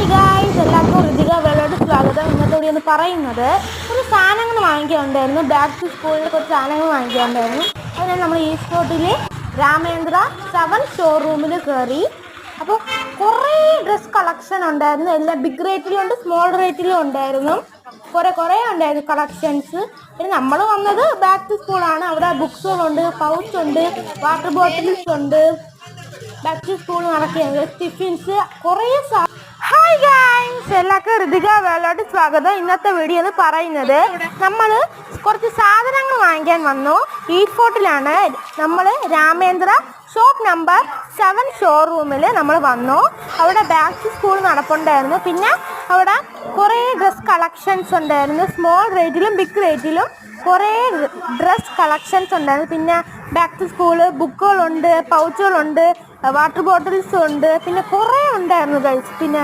Hi guys, എല്ലാവർക്കും ഋതിക വേളോട് സ്വാഗതം. ഇന്നത്തെ വീഡിയോ എന്ന് പറയുന്നത് കുറച്ച് സാധനങ്ങൾ വാങ്ങിക്കാനുണ്ടായിരുന്നു. ബാക്ക് ടു സ്കൂളിൽ കുറച്ച് സാധനങ്ങൾ വാങ്ങിക്കാനുണ്ടായിരുന്നു. അതിനാൽ നമ്മൾ ഈ സ്പോട്ടിൽ രാമേന്ദ്ര 7 ഷോറൂമിൽ കയറി. അപ്പോൾ കുറേ ഡ്രസ് കളക്ഷൻ ഉണ്ടായിരുന്നു. എല്ലാം ബിഗ് റേറ്റിലും ഉണ്ട്, സ്മോൾ റേറ്റിലും ഉണ്ടായിരുന്നു. കുറേ ഉണ്ടായിരുന്നു കളക്ഷൻസ്. പിന്നെ നമ്മൾ വന്നത് ബാക്ക് ടു സ്കൂളാണ്. അവിടെ ബുക്സുകളുണ്ട്, പൗച്ചുണ്ട്, വാട്ടർ ബോട്ടിൽസ് ഉണ്ട്. ബാക്ക് ടു സ്കൂൾ നടക്കുകയാണ്. ടിഫിൻസ് കുറേ. ഹായ് ഗായ്സ്, എല്ലാവർക്കും ഋതിക വേളോട് സ്വാഗതം. ഇന്നത്തെ വീഡിയോ എന്ന് പറയുന്നത് നമ്മൾ കുറച്ച് സാധനങ്ങൾ വാങ്ങിക്കാൻ വന്നു. ഈറ്റ് ഫോർട്ടിലാണ്. നമ്മൾ രാമേന്ദ്ര ഷോപ്പ് നമ്പർ 7 ഷോറൂമിൽ നമ്മൾ വന്നു. അവിടെ ബാക്ക് ടു സ്കൂൾ നടപ്പുണ്ടായിരുന്നു. പിന്നെ അവിടെ കുറേ ഡ്രസ് കളക്ഷൻസ് ഉണ്ടായിരുന്നു. സ്മോൾ റേറ്റിലും ബിഗ് റേറ്റിലും കുറേ ഡ്രസ് കളക്ഷൻസ് ഉണ്ടായിരുന്നു. പിന്നെ ബാക്ക് ടു സ്കൂള് ബുക്കുകളുണ്ട്, പൗച്ചുകളുണ്ട്, വാട്ടർ ബോട്ടിൽസും ഉണ്ട്. പിന്നെ കുറേ ഉണ്ടായിരുന്നു ഗൈസ്. പിന്നെ